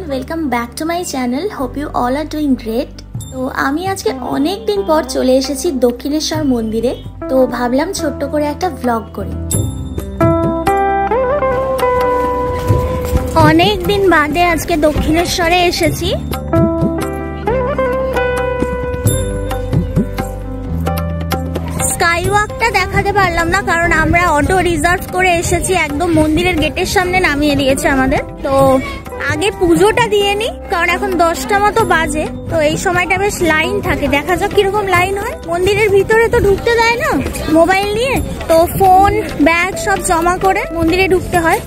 Welcome back to my channel. Hope you all are doing great. तो आमी आज के अनेक दिन पर चले एसेছি दक्षिणेश्वर मंदिरे, तो भाबलाम छोट्ट करे একটা व्लग करी। अनेक दिन बादे आज के दक्षिणेश्वरे एसेছি। স্কাইওয়াকটা দেখাতে পারলাম না কারণ আমরা অটো রিজার্ভ করে এসেছি, একদম মন্দিরের গেটের সামনে নামিয়ে দিয়েছে আমাদের। তো আগে পুজোটা দিয়ে নি কারণ এখন 10টা মতো বাজে, তো এই সময়টা বেশ লাইন থাকে। দেখা যাক কিরকম লাইন হয়। মন্দিরের ভিতরে তো ঢুকতে দেয় না মোবাইল নিয়ে, তো ফোন ব্যাগ সব জমা করে মন্দিরে ঢুকতে হয়।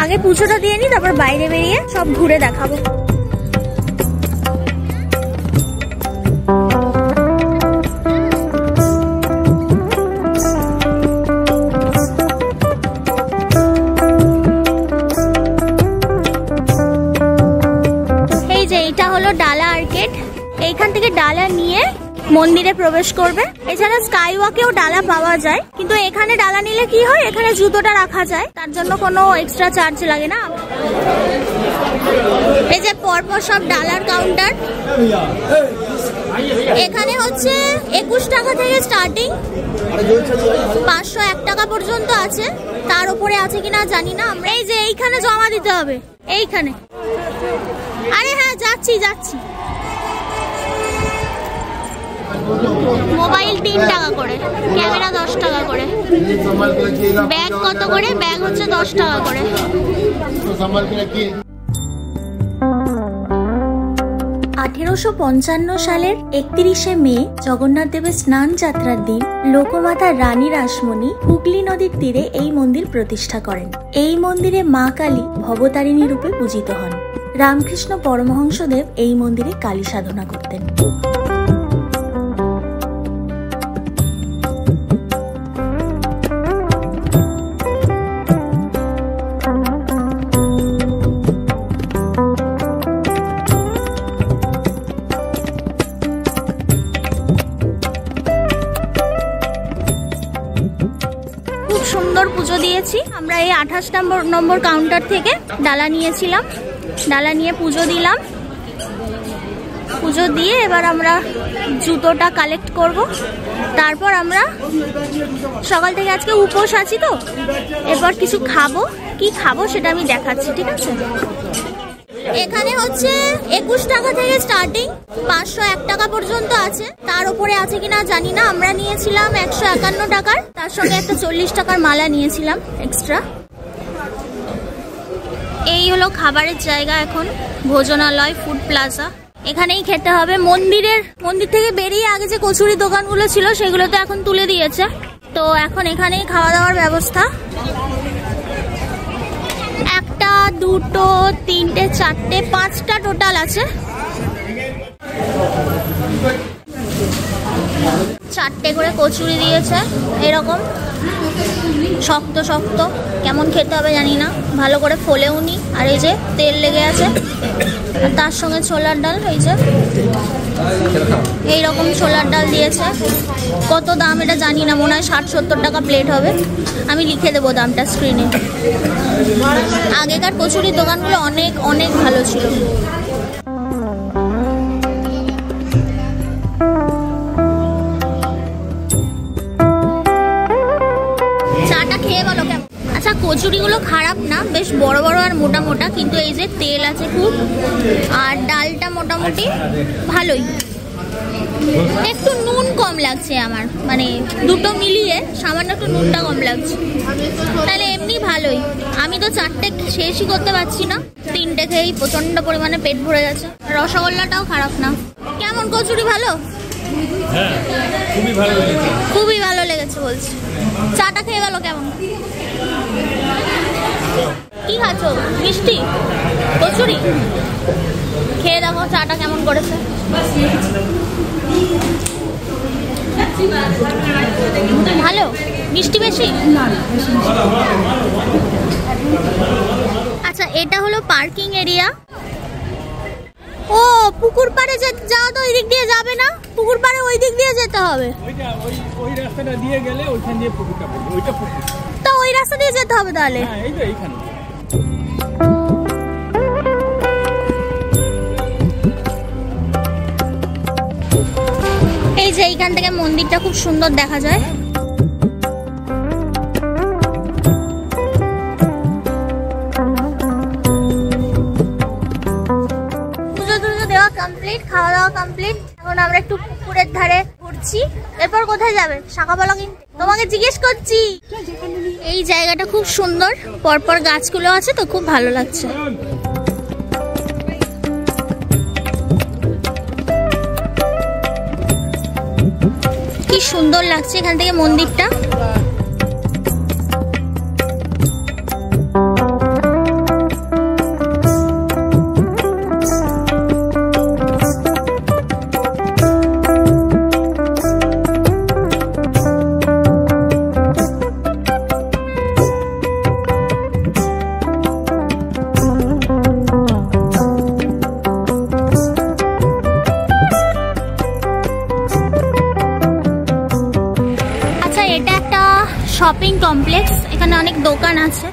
আগে পুজোটা দিয়ে নি, তারপর বাইরে বেরিয়ে সব ঘুরে দেখাবো। ডালা আর্কেড, এইখান থেকে ডালা নিয়ে মন্দিরে প্রবেশ করবে। এছাড়া স্কাইওয়াকেও ডালা পাওয়া যায়, কিন্তু এখানে ডালা নিলে কি হয়, এখানে জুতোটা রাখা যায়, তার জন্য কোনো এক্সট্রা চার্জ লাগে না। এই যে পরপর সব ডালার কাউন্টার, এখানে হচ্ছে 21 টাকা থেকে স্টার্টিং, 501 টাকা পর্যন্ত আছে, তার উপরে আছে কিনা জানি না। আমরা এই যে এইখানে জমা দিতে হবে, এইখানে। আরে হ্যাঁ, যাচ্ছি যাচ্ছি। মোবাইল 3 টাকা করে, ক্যামেরা 10 টাকা করে, ব্যাগ কত করে? ব্যাগ হচ্ছে 10 টাকা করে। 1855 সালের 31শে মে জগন্নাথ দেবের স্নান যাত্রার দিন লোকমাতা রানী রাসমণি হুগলি নদীর তীরে এই মন্দির প্রতিষ্ঠা করেন। এই মন্দিরে মা কালী ভবতারিণী রূপে পূজিত হন। রামকৃষ্ণ পরমহংসদেব এই মন্দিরে কালী সাধনা করতেন। খুব সুন্দর পুজো দিয়েছি আমরা। এই 28 নম্বর কাউন্টার থেকে ডালা নিয়েছিলাম, ডালা নিয়ে পুজো দিলাম। পুজো দিয়ে এবার আমরা জুতোটা কালেক্ট করব। তারপর আমরা সকাল থেকে আজকে উপোস আছি, তো এরপর কিছু খাবো। কি খাবো সেটা আমি দেখাচ্ছি, ঠিক আছে? এখানে হচ্ছে 21 টাকা থেকে স্টার্টিং, 501 টাকা পর্যন্ত আছে, তার উপরে আছে কিনা জানি না। আমরা নিয়েছিলাম 151 টাকার, তার সঙ্গে একটা 40 টাকার মালা নিয়েছিলাম এক্সট্রা। এই হলো খাবারের জায়গা, এখন ভোজনালয় ফুড প্লাজা, এখানেই খেতে হবে। মন্দির থেকে বেরিয়ে আগে যে কচুরি দোকানগুলো ছিল সেগুলো তো এখন তুলে দিয়েছে, তো এখন এখানেই খাওয়া দাওয়ার ব্যবস্থা। 1টা 2টো 3টে 4টে 5টা টোটাল আছে। 4টে করে কচুরি দিয়েছে, এরকম শক্ত শক্ত, কেমন খেতে হবে জানি না, ভালো করে ফোলেও নি। আর এই যে তেল লেগে আছে, আর তার সঙ্গে ছোলার ডাল, এই যে এইরকম ছোলার ডাল দিয়েছে। কত দাম এটা জানি না, মনে হয় 60-70 টাকা প্লেট হবে। আমি লিখে দেবো দামটা স্ক্রিনে। আগেকার কচুরির দোকানগুলো অনেক অনেক ভালো ছিল। কচুরিগুলো খারাপ না, বেশ বড় বড় আর মোটা মোটা, কিন্তু এই যে তেল আছে খুব, আর ডালটা মোটামুটি ভালোই। একটু নুন কম লাগছে আমার, মানে দুটো মিলিয়ে সামান্য একটু নুনটা কম লাগছে, তাহলে এমনি ভালোই। আমি তো 4টে শেষই করতে পারছি না, 3টে খেয়েই প্রচন্ড পরিমাণে পেট ভরে গেছে। রসগোল্লাটাও খারাপ না। কেমন কচুরি? ভালো, খুবই ভালো লেগেছে বলছি। চাটা খেয়ে গেল কেমন? খেয়েছো? মিষ্টি কচুরি খেয়ে দেখো চাটা কেমন করেছে। ভালো? মিষ্টি বেশি? আচ্ছা, এটা হলো পার্কিং এরিয়া। ও পুকুর পাড়ে যাও তো, ওই দিক দিয়ে যাবে না? পুকুর পাড়ে ওই দিক দিয়ে যেতে হবে। ওই রাস্তাটা দিয়ে গেলে ওইখান দিয়ে পুকুরটা পড়বে, ওইটা পুকুর। তো ওই রাস্তা দিয়ে যেতে হবে তাহলে? হ্যাঁ, এই তো এইখানে। এই যে এইখান থেকে মন্দিরটা খুব সুন্দর দেখা যায়। কমপ্লিট, খাওয়া দাওয়া কমপ্লিট। এখন আমরা একটু পুকুরের ধারে ঘুরছি। এরপর কোথায় যাবে? শাঁখাপালা কিনতে? তোমাকে জিজ্ঞেস করছি। এই জায়গাটা খুব সুন্দর, পরপর গাছগুলো আছে তো খুব ভালো লাগছে। কি সুন্দর লাগছে এখান থেকে মন্দিরটা। শপিং কমপ্লেক্স, এখানে অনেক দোকান আছে,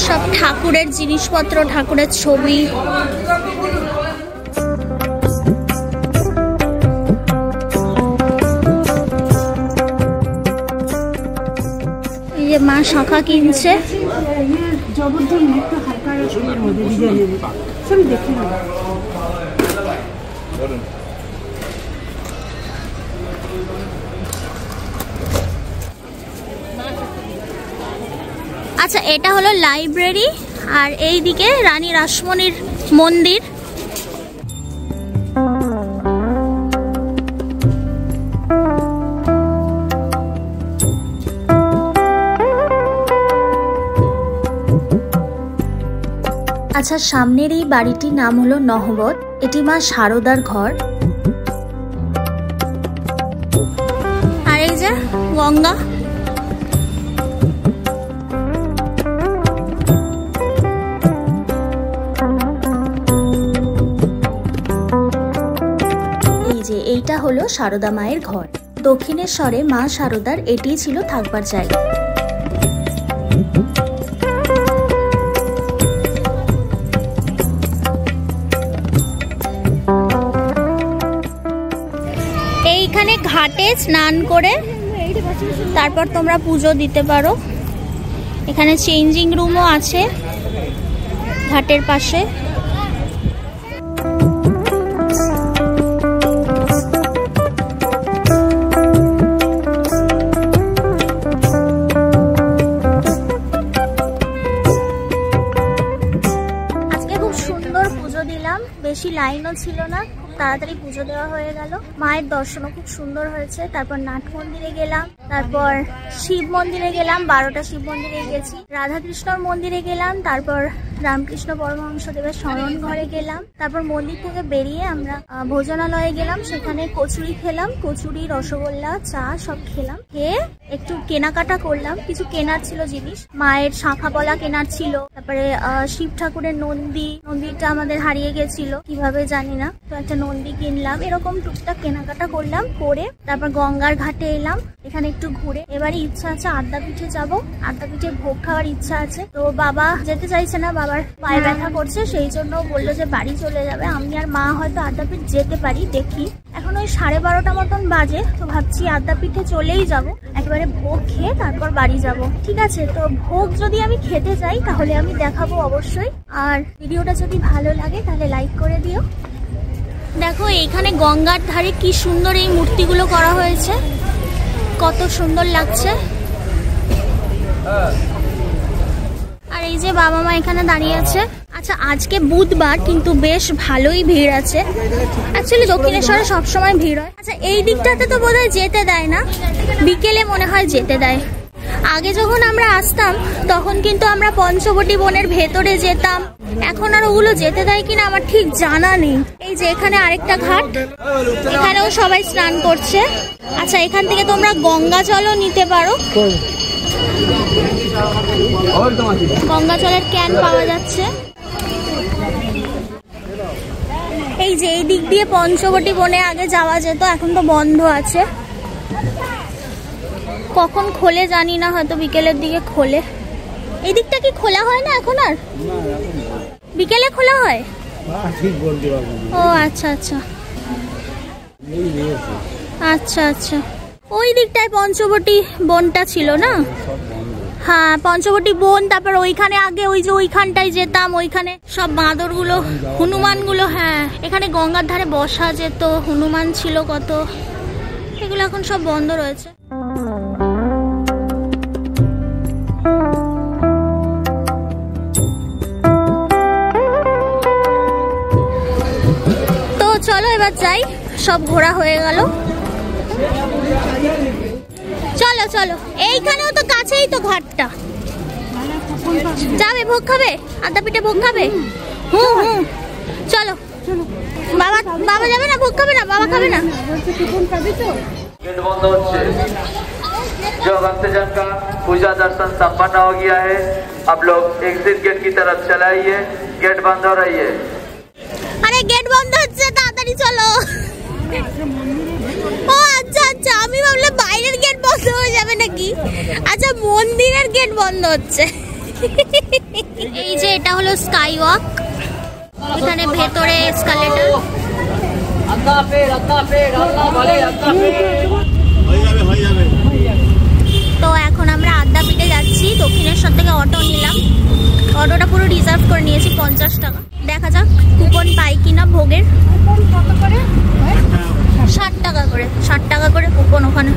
সব ঠাকুরের জিনিসপত্র, ঠাকুরের ছবি। এই যে মা শাঁখা কিনছে। আচ্ছা, এটা হলো লাইব্রেরি, আর এই দিকে রানী রাসমণির মন্দির। আচ্ছা, সামনের এই বাড়িটির নাম হলো নহবত। এটি মা শারদার ঘর। আর এই যে গঙ্গা। এইটা হলো শারদা মায়ের ঘর। দক্ষিণেশ্বরে মা শারদার এটিই ছিল থাকবার জায়গা। এইখানে ঘাটে স্নান করে তারপর তোমরা পুজো দিতে পারো। এখানে চেঞ্জিং রুমও আছে ঘাটের পাশে। বেশি লাইনও ছিল না, খুব তাড়াতাড়ি পুজো দেওয়া হয়ে গেল। মায়ের দর্শনও খুব সুন্দর হয়েছে। তারপর নাট মন্দিরে গেলাম, তারপর শিব মন্দিরে গেলাম, 12টা শিব মন্দিরে গেছি। রাধাকৃষ্ণর মন্দিরে গেলাম, তারপর রামকৃষ্ণ পরমহংসদেবের শরণ ঘরে গেলাম। তারপর মন্দির থেকে বেরিয়ে আমরা ভোজনালয়ে গেলাম, সেখানে কচুরি খেলাম, কচুরি, রসগোল্লা, চা সব খেলাম। খেয়ে একটু কেনাকাটা করলাম, কিছু কেনার ছিল জিনিস, মায়ের শাঁখাপলা কেনার ছিল, তারপরে শিব ঠাকুরের নন্দীটা আমাদের হারিয়ে গেছিল কিভাবে জানি না, তো একটা নন্দী কিনলাম। এরকম টুকটাক কেনাকাটা করলাম, করে তারপর গঙ্গার ঘাটে এলাম, এখানে একটু ঘুরে। এবারে ইচ্ছা আছে আদ্যাপীঠে যাব, আদ্যাপীঠে ভোগ খাওয়ার ইচ্ছা আছে। তো বাবা যেতে চাইছে না, বাবার পায়ে ব্যথা করছে, সেই জন্য বললো যে বাড়ি চলে যাবে। আমি আর মা হয়তো আদ্যাপীঠ যেতে পারি, দেখি। এখন ওই 12:30 মতন বাজে, তো ভাবছি আদ্যাপীঠে চলেই যাব, একেবারে ভোগ খেয়ে তারপর বাড়ি যাব। ঠিক আছে, তো ভোগ যদি আমি খেতে যাই তাহলে আমি দেখাবো অবশ্যই। আর ভিডিওটা যদি ভালো লাগে তাহলে লাইক করে দিও। দেখো এইখানে গঙ্গার ধারে কি সুন্দর এই মূর্তিগুলো করা হয়েছে, কত সুন্দর লাগছে। আর এই যে বাবা মা এখানে দাঁড়িয়ে আছে। আচ্ছা, আজকে বুধবার কিন্তু বেশ ভালোই ভিড় আছে। অ্যাকচুয়ালি দক্ষিণেশ্বরে সবসময় ভিড় হয়। আচ্ছা, এই দিকটাতে তো বোধহয় যেতে দেয় না, বিকেলে মনে হয় যেতে দেয়। আগে যখন আমরা আসতাম তখন কিন্তু আমরা পঞ্চবটি বনের ভেতরে যেতাম, এখন আর ওগুলো যেতে দেয় কিনা আমার ঠিক জানা নেই। এই যে এখানে আরেকটা ঘাট, এখানেও সবাই স্নান করছে। আচ্ছা, এখান থেকে তোমরা গঙ্গা জলও নিতে পারো, গঙ্গা জলের ক্যান পাওয়া যাচ্ছে। এই যে এই দিক দিয়ে পঞ্চবটি বনে আগে যাওয়া যেত, এখন তো বন্ধ আছে। কখন খোলে জানি না, হয়তো বিকেলের দিকে খোলে। এই দিকটা কি খোলা হয় না এখন আর? বিকেলে খোলা হয়? ও আচ্ছা আচ্ছা আচ্ছা আচ্ছা। ওই দিকটায় পঞ্চবটি বনটা ছিল না? হ্যাঁ, পঞ্চবটি বন। তারপর ওইখানে আগে ওই যে ওইখানটায় যেতাম, ওইখানে সব বাঁদর গুলো, হনুমান গুলো। হ্যাঁ, এখানে গঙ্গার ধারে বসা যেত, হনুমান ছিল কত। এগুলো এখন সব বন্ধ রয়েছে। তো চলো এবার যাই, সব ঘোরা হয়ে গেল। চলো চলো, এইখানেও তো কাছেই তো ঘাটটা। যাবে ভোগ খাবে? আদ্যাপীঠে ভোগ খাবে? হুম হুম, চলো। বাবা বাবা যাবে না? ভোগ খাবে না? বাবা খাবে না? गेट बंद होच्छे। जो भक्तजन का पूजा दर्शन संपन्न हो गया है, अब लोग एग्जिट गेट की तरफ चलाइए, गेट बंद हो रही है। আরে গেট বন্ধ হচ্ছে, তাড়াতাড়ি চলো। ও আচ্ছা আচ্ছা, আমি ভাবলাম বাইরের গেট বন্ধ হয়ে যাবে নাকি। আচ্ছা, মন্দিরের গেট বন্ধ হচ্ছে। এই যে এটা হলো স্কাই ওয়াক, এখানে ভেতরে এসকালেটর। তো এখন আমরা আদ্যাপীঠে যাচ্ছি। দক্ষিণেশ্বর থেকে অটো নিলাম, অটোটা পুরো রিজার্ভ করে নিয়েছি, 50 টাকা। দেখা যাক কুপন পাই কিনা ভোগের। 60 টাকা করে, 60 টাকা করে কুপন ওখানে।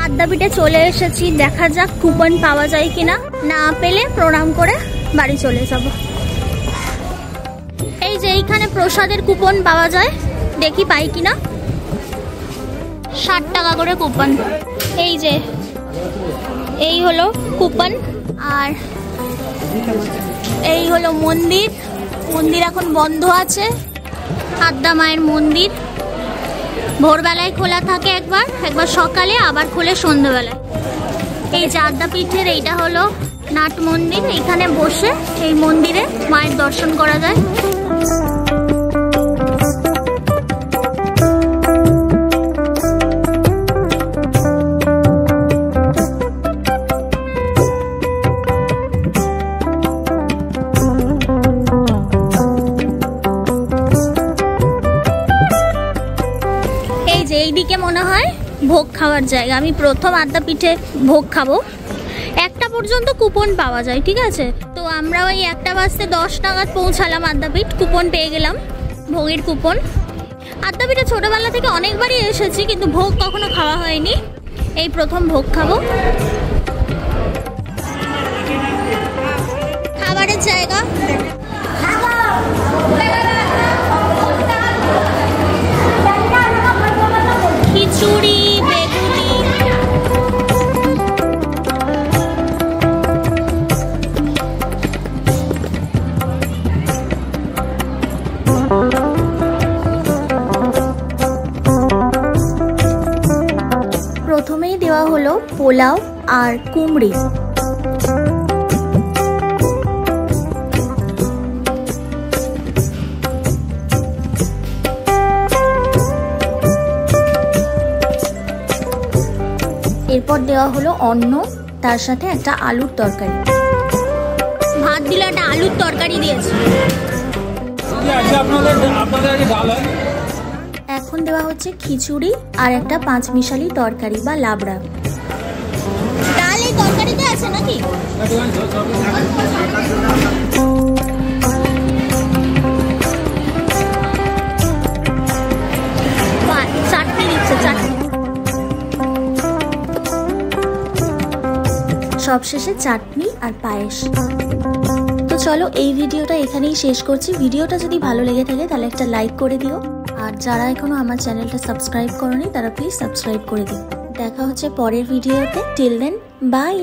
আদ্যাপীঠে চলে এসেছি, দেখা যাক কুপন পাওয়া যায় কিনা। না পেলে প্রণাম করে বাড়ি চলে যাব। এই যে এইখানে প্রসাদের কুপন পাওয়া যায়, দেখি পাই কিনা। 60 টাকা করে কুপন। এই যে এই হলো কুপন। আর এই হলো মন্দির, মন্দির এখন বন্ধ আছে। আদ্যা মায়ের মন্দির ভোরবেলায় খোলা থাকে, একবার একবার সকালে, আবার খোলে সন্ধ্যাবেলায়। এই যে আদ্যাপীঠের এইটা হলো নাট মন্দির, এইখানে বসে এই মন্দিরে মায়ের দর্শন করা যায়। এইদিকে মনে হয় ভোগ খাওয়ার জায়গা। আমি প্রথম আদ্যাপীঠে ভোগ খাবো। 1টা পর্যন্ত কুপন পাওয়া যায়, ঠিক আছে? তো আমরা ওই 1টা বাজতে 10 নাগাদ পৌঁছালাম আদ্যাপীঠ, কুপন পেয়ে গেলাম, ভোগের কুপন। আদ্যাপীঠে ছোটবেলা থেকে অনেকবারই এসেছি, কিন্তু ভোগ কখনো খাওয়া হয়নি, এই প্রথম ভোগ খাবো। খাবারের জায়গা, খিচুড়ি, বেগুনি, প্রথমেই দেওয়া হলো পোলাও আর কুমড়ি। এরপর দেওয়া হলো অন্ন, তার সাথে একটা আলুর তরকারি। ভাত দিল, একটা আলুর তরকারি দিয়েছে। এখন দেওয়া হচ্ছে খিচুড়ি আর একটা 5 মিশালি তরকারি বা লাবড়া। ডাল এই তরকারিতে আছে নাকি? চাটনি দিচ্ছে, চাটনি। সবশেষে চাটনি আর পায়েস। তো চলো এই ভিডিওটা এখানেই শেষ করছি। ভিডিওটা যদি ভালো লেগে থাকে তাহলে একটা লাইক করে দিও, আর যারা এখনো আমার চ্যানেলটা সাবস্ক্রাইব করোনি তারা প্লিজ সাবস্ক্রাইব করে দিও। দেখা হচ্ছে পরের ভিডিওতে। Till then by.